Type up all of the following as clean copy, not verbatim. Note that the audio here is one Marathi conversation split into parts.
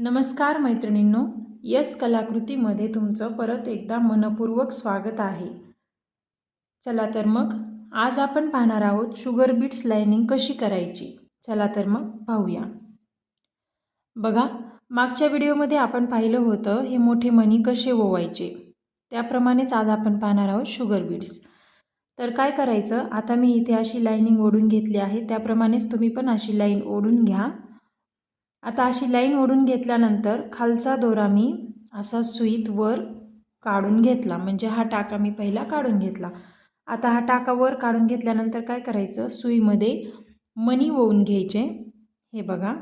नमस्कार मैत्रिणींनो, यस कलाकृतीमध्ये तुमचं परत एकदा मनपूर्वक स्वागत आहे. चला तर मग आज आपण पाहणार आहोत शुगर बीट्स लाइनिंग कशी करायची. चला तर मग पाहूया. बघा, मागच्या व्हिडिओमध्ये आपण पाहिलं होतं हे मोठे मणी कसे ओवायचे. त्याप्रमाणेच आज आपण पाहणार आहोत शुगर बीट्स. तर काय करायचं, आता मी इथे अशी लाइनिंग ओढून घेतली आहे, त्याप्रमाणेच तुम्ही पण अशी लाईन ओढून घ्या. आता अशी लाईन ओढून घेतल्यानंतर खालचा दोरा मी असा सुईत वर काढून घेतला, म्हणजे हा टाका मी पहिला काढून घेतला. आता हा टाका वर काढून घेतल्यानंतर काय करायचं, सुईमध्ये मणी ओवून घ्यायचे. हे बघा,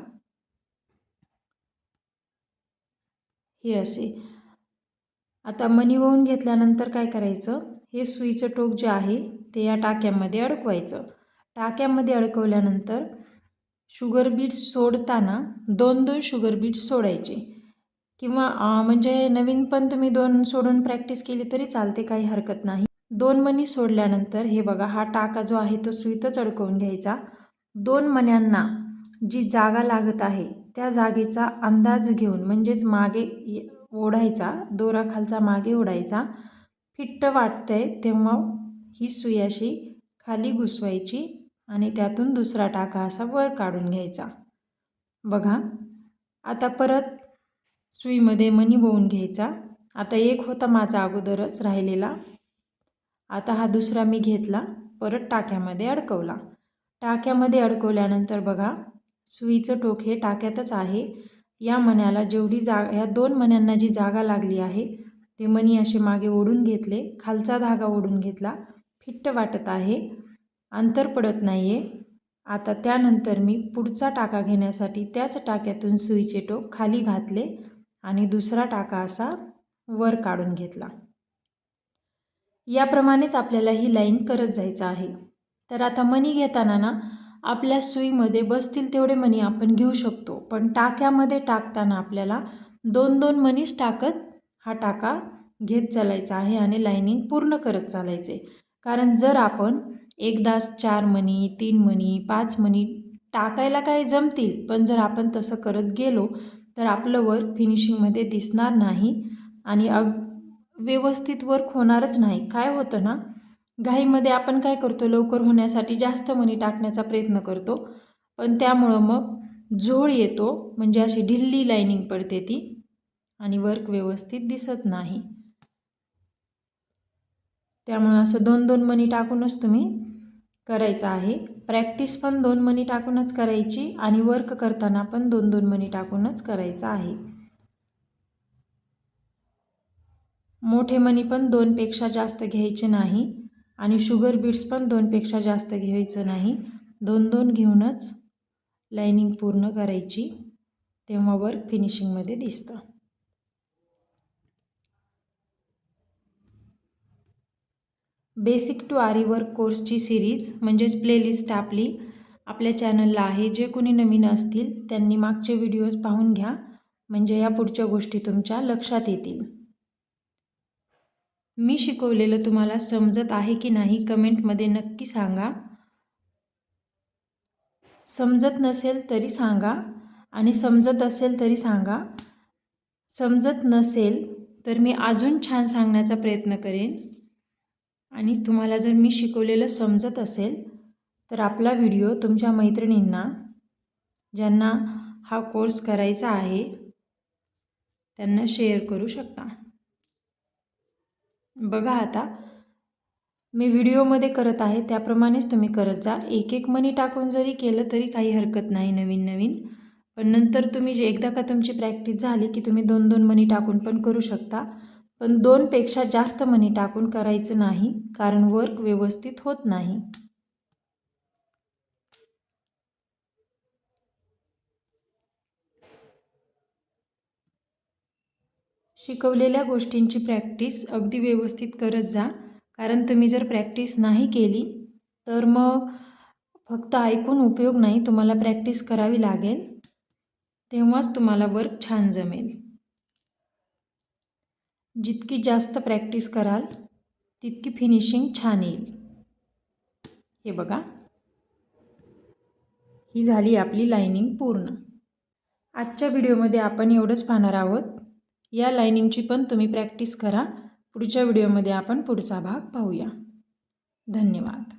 हे असे. आता मणी ओवून घेतल्यानंतर काय करायचं, हे सुईचं टोक जे आहे ते या टाक्यामध्ये अडकवायचं. टाक्यामध्ये अडकवल्यानंतर शुगर बीट्स सोडताना 2-2 शुगर बीट्स सोडायचे, किंवा म्हणजे नवीन पण तुम्ही 2 सोडून प्रॅक्टिस केली तरी चालते, काही हरकत नाही. 2 मणी सोडल्यानंतर हे बघा, हा टाका जो आहे तो सुईतच अडकवून घ्यायचा. 2 मण्यांना जी जागा लागत आहे त्या जागेचा अंदाज घेऊन, म्हणजेच मागे ओढायचा, दोरा खालचा मागे ओढायचा. फिट्ट वाटतंय तेव्हा ही सुई अशी खाली घुसवायची आणि त्यातून दुसरा टाका असा वर काढून घ्यायचा. बघा, आता परत सुईमध्ये मणी ओवून घ्यायचा. आता एक होता माझा अगोदरच राहिलेला, आता हा दुसरा मी घेतला, परत टाक्यामध्ये अडकवला. टाक्यामध्ये अडकवल्यानंतर बघा, सुईचं टोक हे टाक्यातच आहे. या मण्याला जेवढी जागा, या 2 मण्यांना जी जागा लागली आहे ते मणी असे मागे ओढून घेतले, खालचा धागा ओढून घेतला. फिट्ट वाटत आहे, अंतर पडत नाही आहे. आता त्यानंतर मी पुढचा टाका घेण्यासाठी त्याच टाक्यातून सुईचे टोक खाली घातले आणि दुसरा टाका असा वर काढून घेतला. याप्रमाणेच आपल्याला ही लाईन करत जायचं आहे. तर आता मणी घेताना ना, आपल्या सुईमध्ये बसतील तेवढे मणी आपण घेऊ शकतो, पण टाक्यामध्ये टाकताना आपल्याला 2-2 मणीच टाकत हा टाका घेत चालायचा आहे आणि लाईनिंग पूर्ण करत चालायचे. कारण जर आपण एकदाच 4 मणी, 3 मणी, 5 मणी टाकायला काय जमतील, पण जर आपण तसं करत गेलो तर आपलं वर्क फिनिशिंगमध्ये दिसणार नाही आणि व्यवस्थित वर्क होणारच नाही. काय होतं ना, घाईमध्ये आपण काय करतो, लवकर होण्यासाठी जास्त मणी टाकण्याचा प्रयत्न करतो, पण त्यामुळं मग झोळ येतो, म्हणजे अशी ढिल्ली लाईनिंग पडते ती आणि वर्क व्यवस्थित दिसत नाही. त्यामुळं असं 2-2 मणी टाकूनच तुम्ही करायचं आहे. प्रॅक्टिस पण 2 मणी टाकूनच करायची आणि वर्क करताना पण 2-2 मणी टाकूनच करायचं आहे. मोठे मणी पण 2 पेक्षा जास्त घ्यायचे नाही आणि शुगर बीट्स पण 2 पेक्षा जास्त घ्यायचं नाही. 2-2 घेऊनच लाईनिंग पूर्ण करायची, तेव्हा वर्क फिनिशिंगमध्ये दिसतं. बेसिक टू आरी वर्क कोर्सची सिरीज म्हणजेच प्लेलिस्ट आपल्या चॅनलला आहे. जे कोणी नवीन असतील त्यांनी मागचे व्हिडिओज पाहून घ्या, म्हणजे या पुढच्या गोष्टी तुमच्या लक्षात येतील. मी शिकवलेलं तुम्हाला समजत आहे की नाही कमेंटमध्ये नक्की सांगा. समजत नसेल तरी सांगा आणि समजत असेल तरी सांगा. समजत नसेल तर मी अजून छान सांगण्याचा प्रयत्न करेन. आणि तुम्हाला जर मी शिकवलेलं समजत असेल तर आपला व्हिडिओ तुमच्या मैत्रिणींना, ज्यांना हा कोर्स करायचा आहे, त्यांना शेअर करू शकता. बघा, आता मी व्हिडिओमध्ये करत आहे त्याप्रमाणेच तुम्ही करत जा. एक एक मणी टाकून जरी केलं तरी काही हरकत नाही नवीन. पण नंतर तुम्ही जे एकदा का तुमची प्रॅक्टिस झाली की तुम्ही 2-2 मणी टाकून पण करू शकता, पण 2 पेक्षा जास्त मणी टाकून करायचं नाही, कारण वर्क व्यवस्थित होत नाही. शिकवलेल्या गोष्टींची प्रॅक्टिस अगदी व्यवस्थित करत जा, कारण तुम्ही जर प्रॅक्टिस नाही केली तर मग फक्त ऐकून उपयोग नाही, तुम्हाला प्रॅक्टिस करावी लागेल, तेव्हाच तुम्हाला वर्क छान जमेल. जितकी जास्त प्रॅक्टिस कराल तितकी फिनिशिंग छान येईल. हे बघा, ही झाली आपली लाईनिंग पूर्ण. आजच्या व्हिडिओमध्ये आपण एवढंच पाहणार आहोत. या लाइनिंगची पण तुम्ही प्रॅक्टिस करा. पुढच्या व्हिडिओमध्ये आपण पुढचा भाग पाहूया. धन्यवाद.